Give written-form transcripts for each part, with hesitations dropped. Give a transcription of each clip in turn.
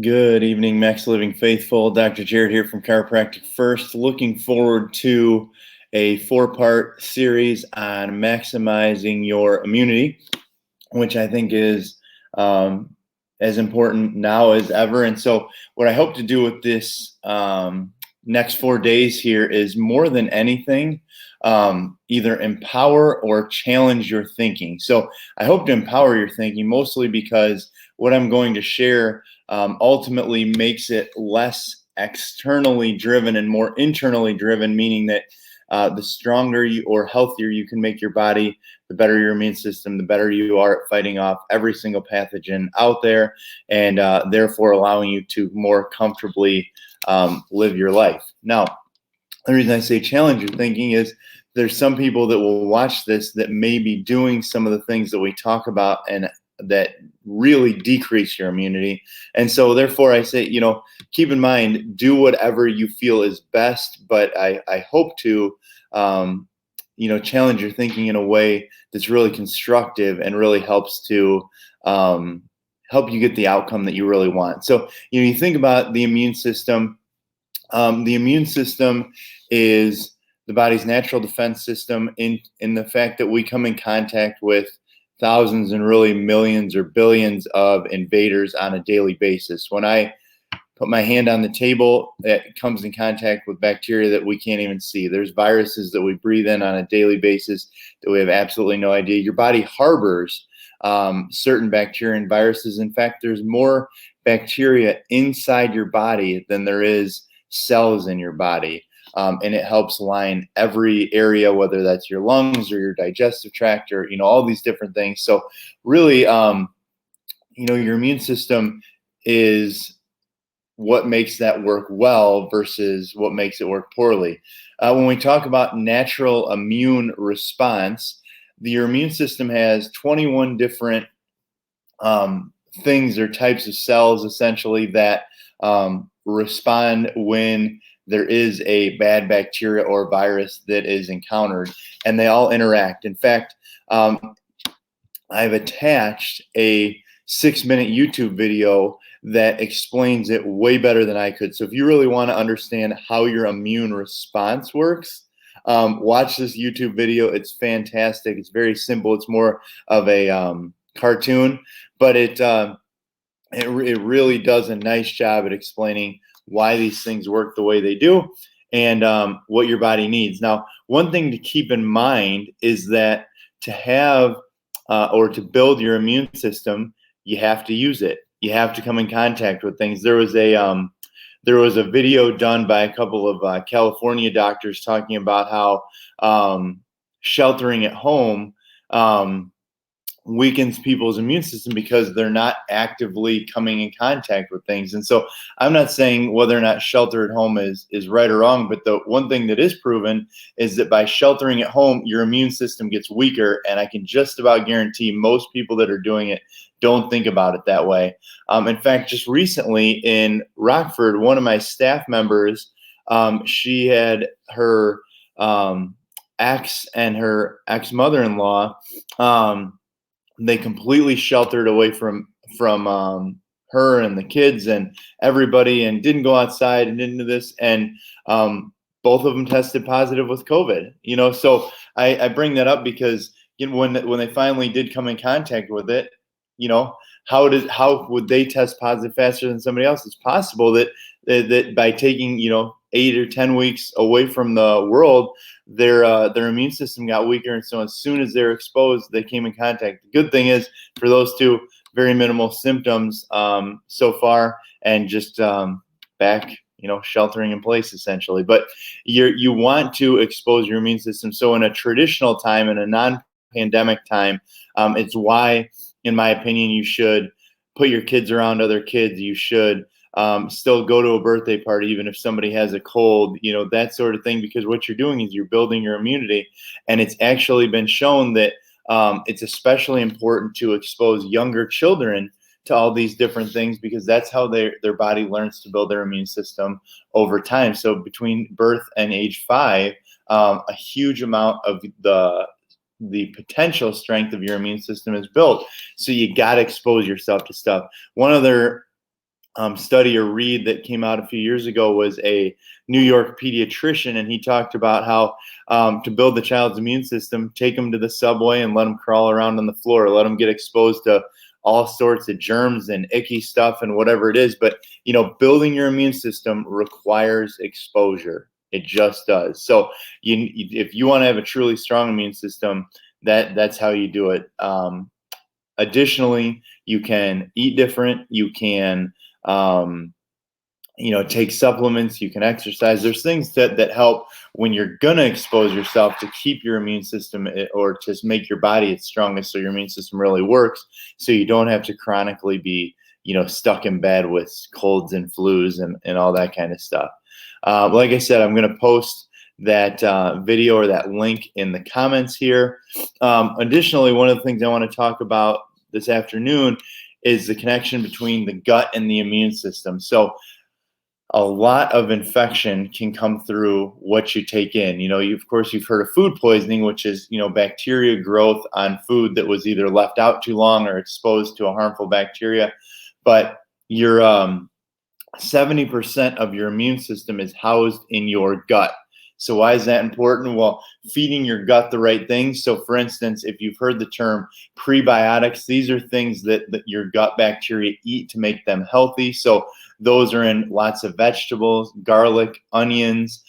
Good evening, Max Living Faithful. Dr. Jared here from Chiropractic First. Looking forward to a four-part series on maximizing your immunity, which I think is as important now as ever. And so, what I hope to do with this next 4 days here is more than anything, either empower or challenge your thinking. So, I hope to empower your thinking mostly because what I'm going to share ultimately makes it less externally driven and more internally driven, meaning that the stronger you or healthier you can make your body, the better your immune system, the better you are at fighting off every single pathogen out there, and therefore allowing you to more comfortably live your life. Now, the reason I say challenge your thinking is there's some people that will watch this that may be doing some of the things that we talk about and that really decrease your immunity. And so therefore I say, keep in mind, do whatever you feel is best, but I hope to, challenge your thinking in a way that's really constructive and really helps to help you get the outcome that you really want. So, you think about the immune system. The immune system is the body's natural defense system in the fact that we come in contact with thousands and really millions or billions of invaders on a daily basis. When I put my hand on the table, it comes in contact with bacteria that we can't even see. There's viruses that we breathe in on a daily basis that we have absolutely no idea. Your body harbors certain bacteria and viruses. In fact, there's more bacteria inside your body than there is cells in your body. And it helps line every area, whether that's your lungs or your digestive tract or, all these different things. So really, your immune system is what makes that work well versus what makes it work poorly. When we talk about natural immune response, your immune system has 21 different things or types of cells essentially that respond when there is a bad bacteria or virus that is encountered, and they all interact. In fact, I've attached a 6-minute YouTube video that explains it way better than I could. So if you really want to understand how your immune response works, watch this YouTube video. It's fantastic. It's very simple. It's more of a cartoon, but it really does a nice job at explaining why these things work the way they do and what your body needs. Now, one thing to keep in mind is that to have or to build your immune system, you have to use it. You have to come in contact with things. There was a video done by a couple of California doctors talking about how sheltering at home weakens people's immune system because they're not actively coming in contact with things. And so I'm not saying whether or not shelter at home is right or wrong, but the one thing that is proven is that by sheltering at home, your immune system gets weaker. And I can just about guarantee most people that are doing it don't think about it that way. In fact, just recently in Rockford, one of my staff members, she had her ex and her ex-mother-in-law, they completely sheltered away from her and the kids and everybody, and didn't go outside and didn't do this. And both of them tested positive with COVID. So I bring that up because when they finally did come in contact with it, how would they test positive faster than somebody else? It's possible that by taking 8 or 10 weeks away from the world, their immune system got weaker, and so as soon as they're exposed, they came in contact. The good thing is for those two, very minimal symptoms so far, and just back sheltering in place essentially. But you want to expose your immune system. So in a traditional time, in a non-pandemic time, it's why, in my opinion, you should put your kids around other kids. You should still go to a birthday party, even if somebody has a cold, that sort of thing, because what you're doing is you're building your immunity. And it's actually been shown that it's especially important to expose younger children to all these different things, because that's how their body learns to build their immune system over time. So between birth and age 5, a huge amount of the potential strength of your immune system is built. So you got to expose yourself to stuff. One other study or read that came out a few years ago was a New York pediatrician, and he talked about how to build the child's immune system, take them to the subway and let them crawl around on the floor, let them get exposed to all sorts of germs and icky stuff and whatever it is. But building your immune system requires exposure. It just does. So if you want to have a truly strong immune system, that's how you do it. Additionally, you can eat different. You can take supplements, you can exercise. There's things that help when you're going to expose yourself to keep your immune system or to make your body its strongest so your immune system really works, so you don't have to chronically be, stuck in bed with colds and flus and all that kind of stuff. Like I said, I'm going to post that video or that link in the comments here. Additionally, one of the things I want to talk about this afternoon is the connection between the gut and the immune system. So a lot of infection can come through what you take in. Of course, you've heard of food poisoning, which is, bacteria growth on food that was either left out too long or exposed to a harmful bacteria. But your 70% of your immune system is housed in your gut. So why is that important? Well, feeding your gut the right things. So for instance, if you've heard the term prebiotics, these are things that your gut bacteria eat to make them healthy. So those are in lots of vegetables, garlic, onions.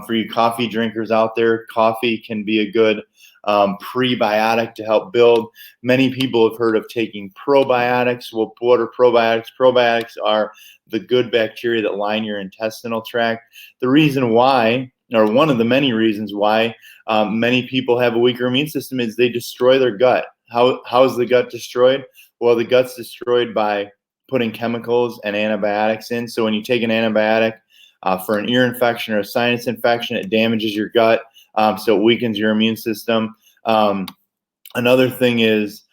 For you coffee drinkers out there, coffee can be a good prebiotic to help build. Many people have heard of taking probiotics. Well, what are probiotics? Probiotics are the good bacteria that line your intestinal tract. The reason why, or one of the many reasons why many people have a weaker immune system, is they destroy their gut. How is the gut destroyed? Well, the gut's destroyed by putting chemicals and antibiotics in. So when you take an antibiotic for an ear infection or a sinus infection, it damages your gut, so it weakens your immune system. Another thing is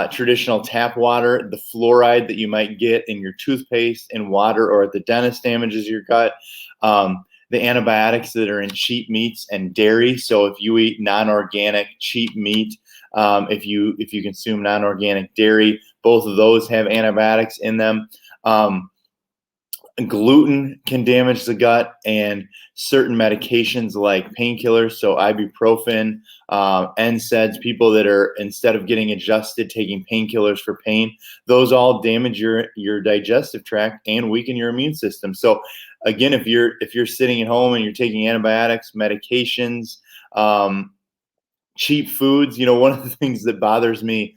traditional tap water. The fluoride that you might get in your toothpaste and water or at the dentist damages your gut. The antibiotics that are in cheap meats and dairy. So if you eat non-organic cheap meat, if you consume non-organic dairy, both of those have antibiotics in them. Gluten can damage the gut, and certain medications like painkillers, so ibuprofen, NSAIDs, people that are, instead of getting adjusted, taking painkillers for pain, those all damage your digestive tract and weaken your immune system. So again, if you're sitting at home and you're taking antibiotics, medications, cheap foods, one of the things that bothers me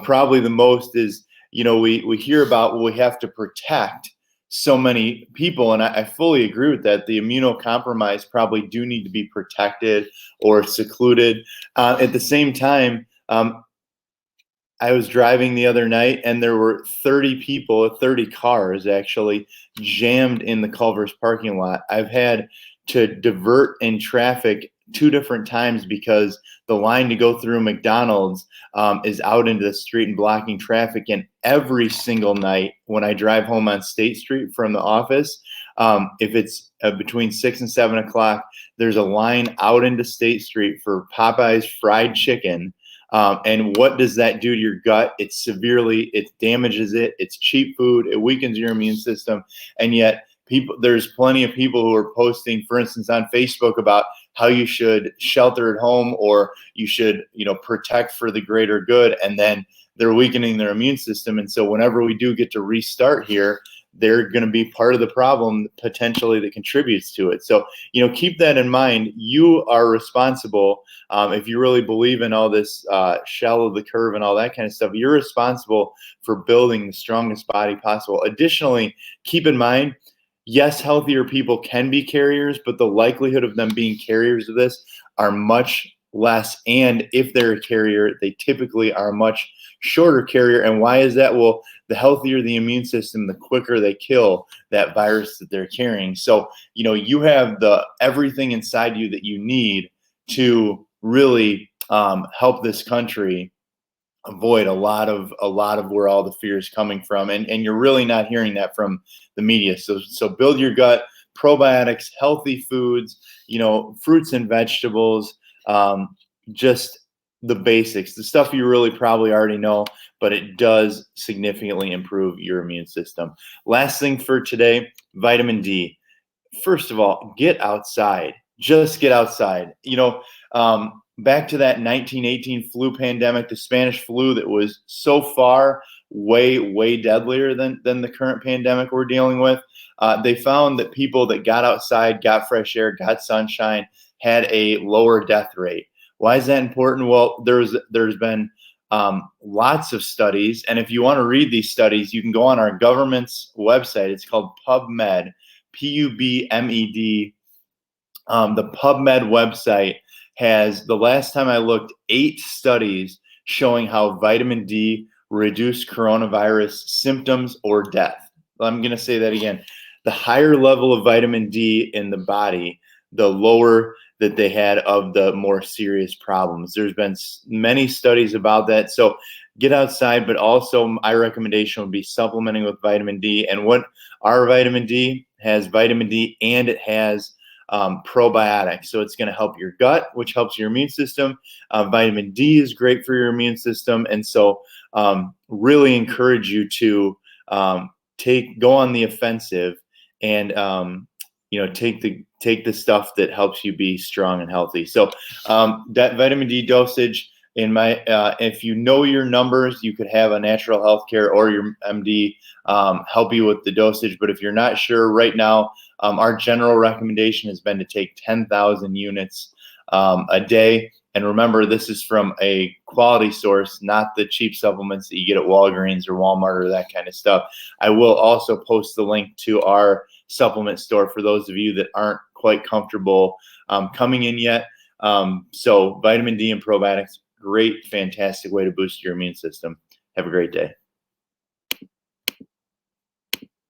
probably the most is, we hear about, we have to protect so many people, and I fully agree with that. The immunocompromised probably do need to be protected or secluded. At the same time, I was driving the other night and there were 30 people, 30 cars actually, jammed in the Culver's parking lot. I've had to divert in traffic 2 different times because the line to go through McDonald's is out into the street and blocking traffic. And every single night when I drive home on State Street from the office, if it's between 6 and 7 o'clock, there's a line out into State Street for Popeye's fried chicken. And what does that do to your gut? It damages it. It's cheap food. It weakens your immune system. And yet there's plenty of people who are posting, for instance, on Facebook about how you should shelter at home, or you should, protect for the greater good. And then they're weakening their immune system. And so whenever we do get to restart here, they're going to be part of the problem potentially that contributes to it. So, keep that in mind. You are responsible. If you really believe in all this shell of the curve and all that kind of stuff, you're responsible for building the strongest body possible. Additionally, keep in mind, yes, healthier people can be carriers, but the likelihood of them being carriers of this are much less. And if they're a carrier, they typically are a much shorter carrier. And why is that? Well, the healthier the immune system, the quicker they kill that virus that they're carrying. So, you have everything inside you that you need to really help this country avoid a lot of where all the fear is coming from, and you're really not hearing that from the media. So build your gut, probiotics, healthy foods, fruits and vegetables, just the basics, the stuff you really probably already know, but it does significantly improve your immune system. Last thing for today, vitamin D. First of all, get outside. Just get outside. Back to that 1918 flu pandemic, the Spanish flu, that was so far way deadlier than the current pandemic we're dealing with. They found that people that got outside, got fresh air, got sunshine, had a lower death rate. Why is that important? Well, there's been lots of studies, and if you want to read these studies, you can go on our government's website. It's called PubMed, PUBMED. The PubMed website has, the last time I looked, 8 studies showing how vitamin D reduced coronavirus symptoms or death. I'm going to say that again. The higher level of vitamin D in the body, the lower that they had of the more serious problems. There's been many studies about that. So get outside, but also my recommendation would be supplementing with vitamin D. And what our vitamin D has, vitamin D, and it has probiotics. So it's going to help your gut, which helps your immune system. Vitamin D is great for your immune system. And so really encourage you to go on the offensive and take the stuff that helps you be strong and healthy. So that vitamin D dosage, if you know your numbers, you could have a natural healthcare or your MD help you with the dosage. But if you're not sure right now, our general recommendation has been to take 10,000 units a day. And remember, this is from a quality source, not the cheap supplements that you get at Walgreens or Walmart or that kind of stuff. I will also post the link to our supplement store for those of you that aren't quite comfortable coming in yet. So vitamin D and probiotics, great, fantastic way to boost your immune system. Have a great day.